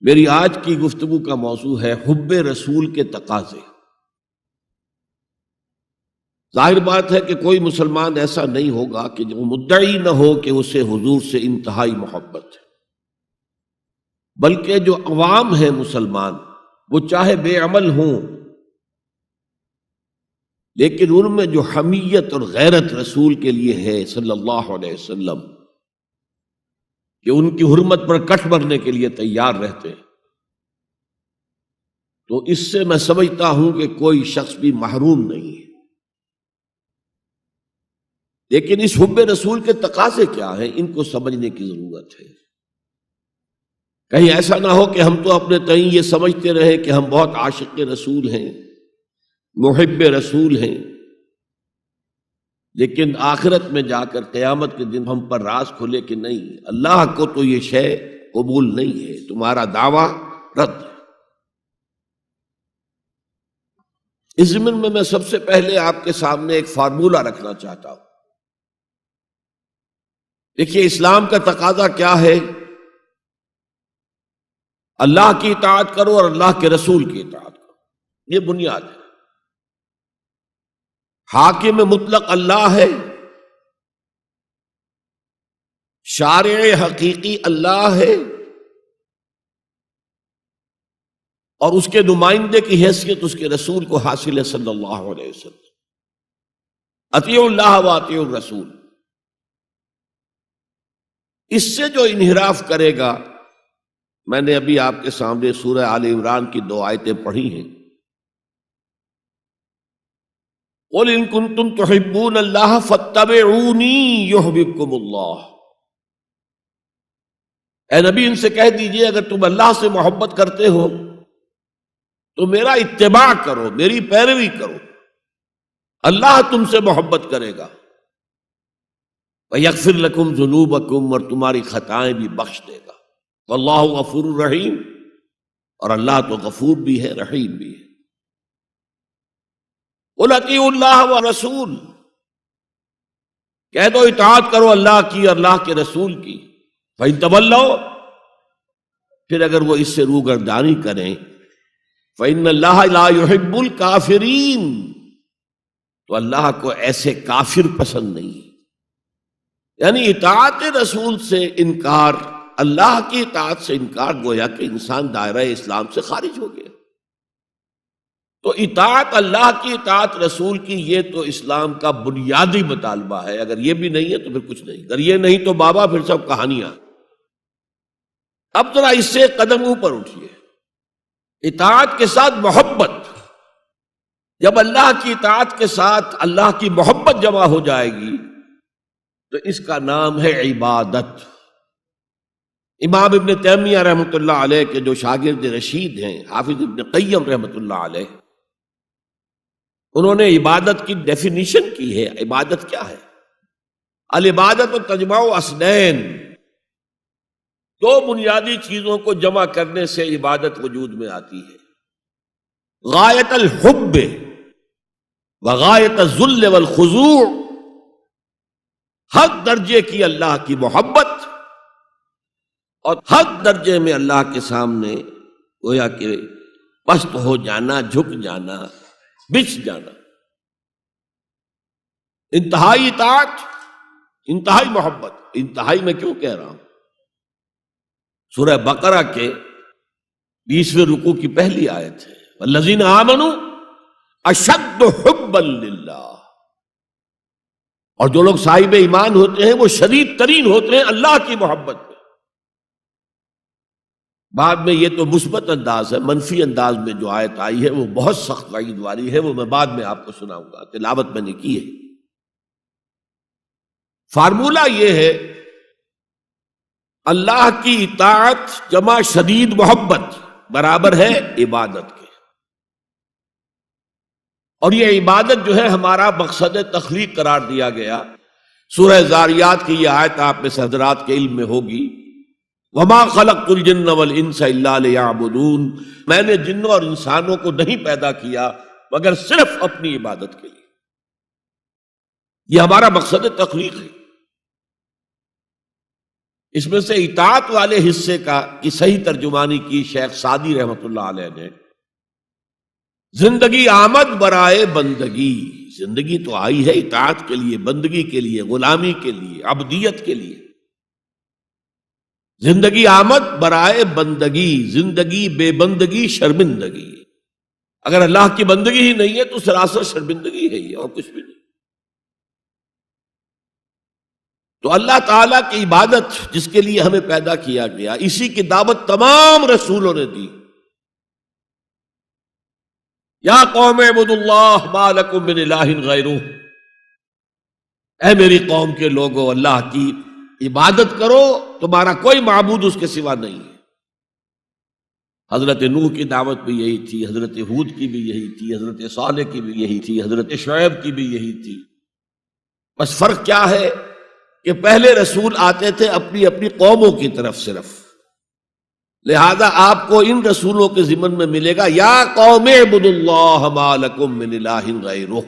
میری آج کی گفتگو کا موضوع ہے حب رسول کے تقاضے۔ ظاہر بات ہے کہ کوئی مسلمان ایسا نہیں ہوگا کہ جو مدعی نہ ہو کہ اسے حضور سے انتہائی محبت ہے، بلکہ جو عوام ہیں مسلمان، وہ چاہے بے عمل ہوں لیکن ان میں جو حمیت اور غیرت رسول کے لیے ہے صلی اللہ علیہ وسلم، کہ ان کی حرمت پر کٹ مرنے کے لیے تیار رہتے ہیں، تو اس سے میں سمجھتا ہوں کہ کوئی شخص بھی محروم نہیں ہے۔ لیکن اس حب رسول کے تقاضے کیا ہیں، ان کو سمجھنے کی ضرورت ہے۔ کہیں ایسا نہ ہو کہ ہم تو اپنے تئیں یہ سمجھتے رہے کہ ہم بہت عاشق رسول ہیں، محب رسول ہیں، لیکن آخرت میں جا کر قیامت کے دن ہم پر راز کھلے کہ نہیں، اللہ کو تو یہ شے قبول نہیں ہے، تمہارا دعویٰ رد ہے۔ اس ضمن میں سب سے پہلے آپ کے سامنے ایک فارمولہ رکھنا چاہتا ہوں۔ دیکھیے، اسلام کا تقاضا کیا ہے؟ اللہ کی اطاعت کرو اور اللہ کے رسول کی اطاعت کرو، یہ بنیاد ہے۔ حاکم مطلق اللہ ہے، شارع حقیقی اللہ ہے، اور اس کے نمائندے کی حیثیت اس کے رسول کو حاصل ہے صلی اللہ علیہ وسلم۔ اطیعوا اللہ و اطیعوا الرسول۔ اس سے جو انحراف کرے گا، میں نے ابھی آپ کے سامنے سورہ آل عمران کی 2 آیتیں پڑھی ہیں۔ قُلْ إِن كُنتُمْ تُحِبُّونَ اللَّهَ فَاتَّبِعُونِي يُحْبِبْكُمُ اللَّهُ۔ اے نبی، ان سے کہہ دیجئے اگر تم اللہ سے محبت کرتے ہو تو میرا اتباع کرو، میری پیروی کرو، اللہ تم سے محبت کرے گا۔ وَيَغْفِرْ لَكُمْ ذُنُوبَكُمْ، اور تمہاری خطائیں بھی بخش دے گا۔ وَاللَّهُ غَفُورٌ رَحِيمٌ، اور اللہ تو غفور بھی ہے، رحیم بھی ہے۔ قُلْ اطیعوا اللہ وَالرَّسُولَ، کہہ دو اطاعت کرو اللہ کی اور اللہ کے رسول کی۔ فَإِن تَوَلَّوْا، پھر اگر وہ اس سے روگردانی کریں، فَإِنَّ اللَّهَ لَا يُحِبُّ الْكَافِرِينَ، تو اللہ کو ایسے کافر پسند نہیں ہے۔ یعنی اطاعت رسول سے انکار، اللہ کی اطاعت سے انکار، گویا کہ انسان دائرہ اسلام سے خارج ہو گیا۔ تو اطاعت اللہ کی، اطاعت رسول کی، یہ تو اسلام کا بنیادی مطالبہ ہے۔ اگر یہ بھی نہیں ہے تو پھر کچھ نہیں، اگر یہ نہیں تو بابا پھر سب کہانیاں۔ اب ذرا اس سے ایک قدم اوپر اٹھیے، اطاعت کے ساتھ محبت۔ جب اللہ کی اطاعت کے ساتھ اللہ کی محبت جمع ہو جائے گی تو اس کا نام ہے عبادت۔ امام ابن تیمیہ رحمۃ اللہ علیہ کے جو شاگرد رشید ہیں، حافظ ابن قیم رحمۃ اللہ علیہ، انہوں نے عبادت کی ڈیفینیشن کی ہے۔ عبادت کیا ہے؟ العبادت تجمع اصلین، 2 بنیادی چیزوں کو جمع کرنے سے عبادت وجود میں آتی ہے: غایت الحب وغایت الذل والخضوع، حق درجے کی اللہ کی محبت اور حق درجے میں اللہ کے سامنے گویا کہ پست ہو جانا، جھک جانا، بچھ جانا۔ انتہائی اطاعت، انتہائی محبت۔ انتہائی میں کیوں کہہ رہا ہوں؟ سورہ بقرہ کے 20ویں رکوع کی پہلی آیت ہے، والذین آمنوا اشد حبا للہ، اور جو لوگ صاحب ایمان ہوتے ہیں وہ شدید ترین ہوتے ہیں اللہ کی محبت میں۔ بعد میں یہ تو مثبت انداز ہے، منفی انداز میں جو آیت آئی ہے وہ بہت سخت وعید والی ہے، وہ میں بعد میں آپ کو سناؤں گا، تلاوت میں نے کی ہے۔ فارمولہ یہ ہے، اللہ کی اطاعت جمع شدید محبت برابر ہے عبادت کے، اور یہ عبادت جو ہے ہمارا مقصد تخلیق قرار دیا گیا۔ سورہ زاریات کی یہ آیت آپ میں سے حضرات کے علم میں ہوگی، وَمَا خَلَقْتُ الْجِنَّ وَالْإِنسَ إِلَّا لِيَعْبُدُونَ، میں نے جنوں اور انسانوں کو نہیں پیدا کیا مگر صرف اپنی عبادت کے لیے۔ یہ ہمارا مقصد تخلیق ہے۔ اس میں سے اطاعت والے حصے کی صحیح ترجمانی کی شیخ سعدی رحمۃ اللہ علیہ نے، زندگی آمد برائے بندگی، زندگی تو آئی ہے اطاعت کے لیے، بندگی کے لیے، غلامی کے لیے، عبدیت کے لیے۔ زندگی آمد برائے بندگی، زندگی بے بندگی شرمندگی۔ اگر اللہ کی بندگی ہی نہیں ہے تو سراسر شرمندگی ہے یہ، اور کچھ بھی نہیں۔ تو اللہ تعالیٰ کی عبادت جس کے لیے ہمیں پیدا کیا گیا، اسی کی دعوت تمام رسولوں نے دی۔ یا قوم اعبدوا اللہ ما لکم من الہ غیرہ، اے میری قوم کے لوگو اللہ کی عبادت کرو، تمہارا کوئی معبود اس کے سوا نہیں ہے۔ حضرت نوح کی دعوت بھی یہی تھی، حضرت ہود کی بھی یہی تھی، حضرت صالح کی بھی یہی تھی، حضرت شعیب کی بھی یہی تھی۔ بس فرق کیا ہے کہ پہلے رسول آتے تھے اپنی اپنی قوموں کی طرف صرف، لہذا آپ کو ان رسولوں کے ضمن میں ملے گا یا قوم اعبدوا اللہ ما لکم من الہ غیرہ،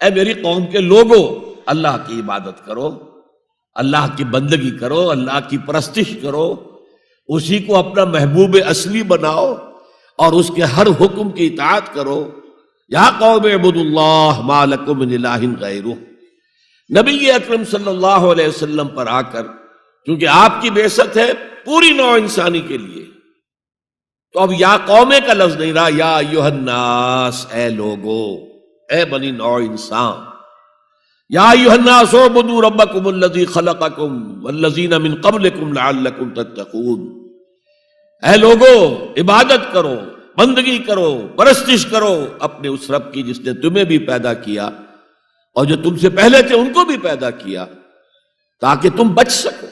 اے میری قوم کے لوگو اللہ کی عبادت کرو، اللہ کی بندگی کرو، اللہ کی پرستش کرو، اسی کو اپنا محبوب اصلی بناؤ اور اس کے ہر حکم کی اطاعت کرو۔ یا قوم اعبدوا اللہ ما لکم من الہ غیرہ۔ نبی اکرم صلی اللہ علیہ وسلم پر آ کر، کیونکہ آپ کی بعثت ہے پوری نوع انسانی کے لیے، تو اب یا قومے کا لفظ نہیں رہا، یا ایھا الناس، اے لوگو، اے بنی نوع انسان۔ یا ایھا الناس اعبدوا ربکم الذی خلقکم والذین من قبلکم لعلکم تتقون، اے لوگو عبادت کرو، بندگی کرو، پرستش کرو اپنے اس رب کی جس نے تمہیں بھی پیدا کیا اور جو تم سے پہلے تھے ان کو بھی پیدا کیا، تاکہ تم بچ سکو۔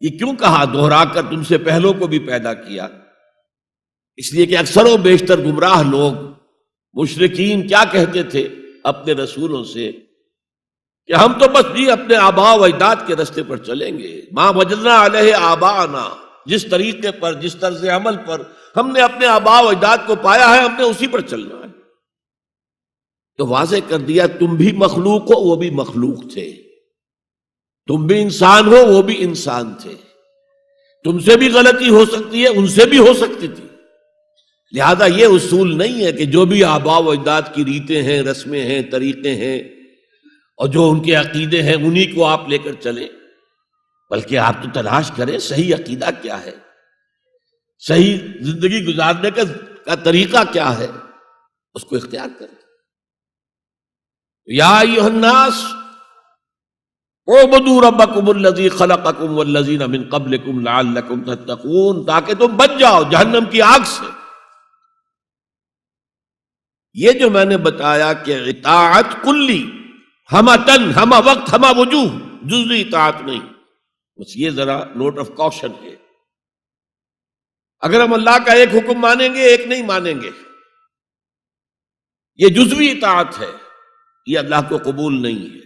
یہ کیوں کہا دوہرا کر تم سے پہلوں کو بھی پیدا کیا؟ اس لیے کہ اکثر و بیشتر گمراہ لوگ، مشرکین کیا کہتے تھے اپنے رسولوں سے کہ ہم تو بس جی اپنے آباء و اجداد کے راستے پر چلیں گے، ما وجدنا علیہ آباءنا، جس طریقے پر، جس طرز عمل پر ہم نے اپنے آباء و اجداد کو پایا ہے ہم نے اسی پر چلنا ہے۔ تو واضح کر دیا تم بھی مخلوق ہو، وہ بھی مخلوق تھے، تم بھی انسان ہو، وہ بھی انسان تھے، تم سے بھی غلطی ہو سکتی ہے، ان سے بھی ہو سکتی تھی۔ لہذا یہ اصول نہیں ہے کہ جو بھی آباء و اجداد کی ریتیں ہیں، رسمیں ہیں، طریقے ہیں اور جو ان کے عقیدے ہیں انہی کو آپ لے کر چلیں، بلکہ آپ تو تلاش کریں صحیح عقیدہ کیا ہے، صحیح زندگی گزارنے کا طریقہ کیا ہے، اس کو اختیار کریں۔ یا ایھا الناس اعبدوا ربکم الذی خلقکم والذین من قبلکم لعلکم تتقون، تاکہ تم بچ جاؤ جہنم کی آگ سے۔ یہ جو میں نے بتایا کہ اطاعت کلی، ہمہ تن، ہمہ وقت، ہمہ وجوہ، جزوی اطاعت نہیں، بس یہ ذرا نوٹ آف کوشن ہے۔ اگر ہم اللہ کا ایک حکم مانیں گے ایک نہیں مانیں گے، یہ جزوی اطاعت ہے، یہ اللہ کو قبول نہیں ہے۔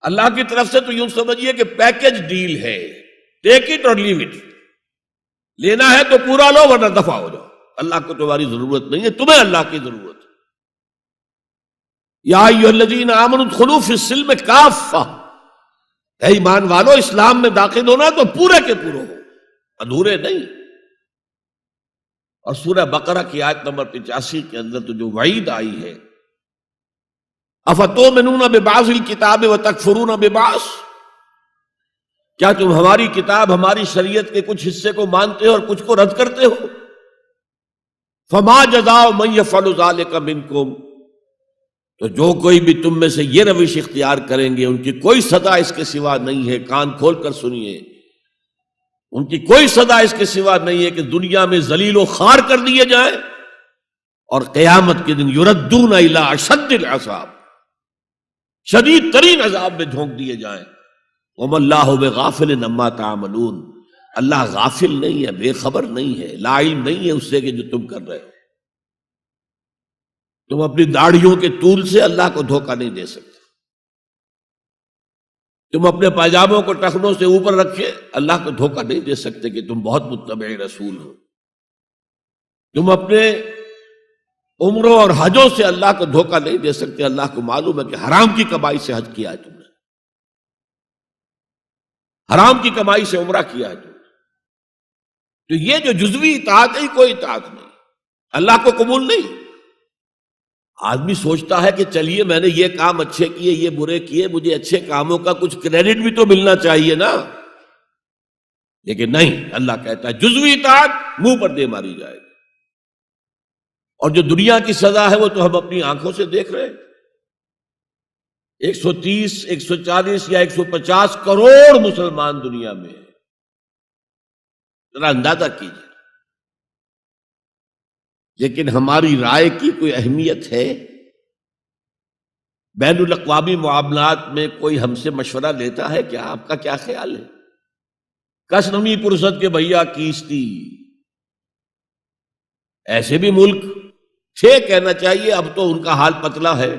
اللہ کی طرف سے تو یوں سمجھیے کہ پیکج ڈیل ہے، ٹیک اٹ اور لیو اٹ، لینا ہے تو پورا لو ورنہ دفع ہو جاؤ، اللہ کو تمہاری ضرورت نہیں ہے، تمہیں اللہ کی ضرورت ہے۔ یا ایھا الذین آمنوا ادخلوا فی السلم کافہ، اے ایمان والو اسلام میں داخل ہونا تو پورے کے پورے ہو، ادھورے نہیں۔ اور سورہ بقرہ کی آیت نمبر 85 کے اندر تو جو وعید آئی ہے، افتؤمنون ببعض الکتاب وتکفرون ببعض، کیا تم ہماری کتاب، ہماری شریعت کے کچھ حصے کو مانتے ہو اور کچھ کو رد کرتے ہو؟ فما جزاء من یفعل ذلک منکم، تو جو کوئی بھی تم میں سے یہ روش اختیار کریں گے ان کی کوئی سزا اس کے سوا نہیں ہے، کان کھول کر سنیے، ان کی کوئی سزا اس کے سوا نہیں ہے کہ دنیا میں ذلیل و خوار کر دیے جائیں اور قیامت کے دن یردون الی اشد العذاب، شدید ترین عذاب میں جھونک دیے جائیں۔ وما اللہ بغافل عما تعملون، اللہ غافل نہیں ہے، بے خبر نہیں ہے، لا علم نہیں ہے اس سے کہ جو تم کر رہے ہو۔ تم اپنی داڑھیوں کے طول سے اللہ کو دھوکہ نہیں دے سکتے، تم اپنے پائجاموں کو ٹخنوں سے اوپر رکھے اللہ کو دھوکہ نہیں دے سکتے کہ تم بہت متبع رسول ہو، تم اپنے عمروں اور حجوں سے اللہ کو دھوکہ نہیں دے سکتے، اللہ کو معلوم ہے کہ حرام کی کمائی سے حج کیا ہے تم نے۔ حرام کی کمائی سے عمرہ کیا ہے تو یہ جو جزوی اطاعت ہے کوئی اطاعت نہیں، اللہ کو قبول نہیں۔ آدمی سوچتا ہے کہ چلیے میں نے یہ کام اچھے کیے، یہ برے کیے، مجھے اچھے کاموں کا کچھ کریڈٹ بھی تو ملنا چاہیے نا، لیکن نہیں، اللہ کہتا ہے جزوی اطاعت منہ پر دے ماری جائے گی۔ اور جو دنیا کی سزا ہے وہ تو ہم اپنی آنکھوں سے دیکھ رہے ہیں۔ 130 140 یا 150 کروڑ مسلمان دنیا میں ہیں، ذرا اندازہ کیجیے، لیکن ہماری رائے کی کوئی اہمیت ہے؟ بین الاقوامی معاملات میں کوئی ہم سے مشورہ لیتا ہے کیا؟ آپ کا کیا خیال ہے؟ کس نمی پرست کے بھیا کیستی، ایسے بھی ملک تھے کہنا چاہیے، اب تو ان کا حال پتلا ہے،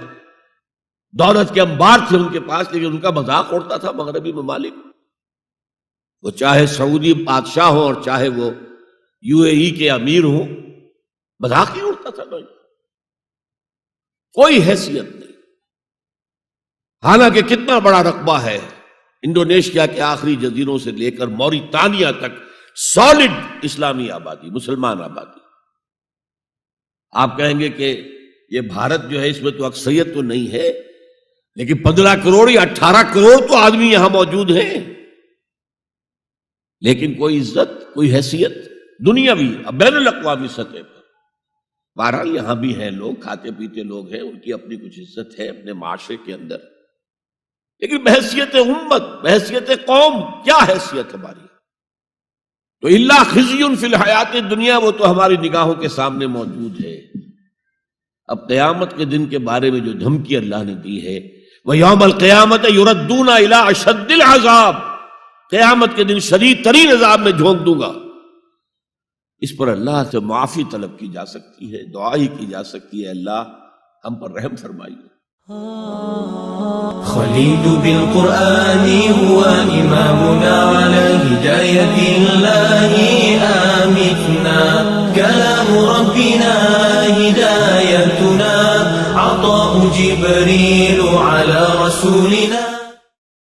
دولت کے انبار تھے ان کے پاس، لیکن ان کا مذاق اڑتا تھا مغربی ممالک، وہ چاہے سعودی بادشاہ ہوں اور چاہے وہ UAE کے امیر ہوں، مذاق ہی اڑتا تھا، نہیں کوئی حیثیت نہیں۔ حالانکہ کتنا بڑا رقبہ ہے انڈونیشیا کے آخری جزیروں سے لے کر موریتانیہ تک، سالڈ اسلامی آبادی، مسلمان آبادی۔ آپ کہیں گے کہ یہ بھارت جو ہے اس میں تو اکثریت تو نہیں ہے، لیکن 15 کروڑ یا 18 کروڑ تو آدمی یہاں موجود ہیں، لیکن کوئی عزت، کوئی حیثیت دنیاوی بین الاقوامی سطح پر۔ بہرحال یہاں بھی ہیں لوگ، کھاتے پیتے لوگ ہیں، ان کی اپنی کچھ عزت ہے اپنے معاشرے کے اندر، لیکن بحیثیت امت، بحیثیت قوم کیا حیثیت ہماری؟ تو الا خزی فی الحیات دنیا، وہ تو ہماری نگاہوں کے سامنے موجود ہے۔ اب قیامت کے دن کے بارے میں جو دھمکی اللہ نے دی ہے، وَيَوْمَ الْقِيَامَةِ يُرَدُّونَ إِلَىٰ أَشَدِّ الْعَذَابِ، قیامت کے دن شدید ترین عذاب میں جھونک دوں گا۔ اس پر اللہ سے معافی طلب کی جا سکتی ہے، دعا ہی کی جا سکتی ہے، اللہ ہم پر رحم فرمائیے۔ خليل بالقرآن هو إمامنا على هداية الله آمتنا، كلام ربنا هدايتنا، عطاء جبريل على رسولنا۔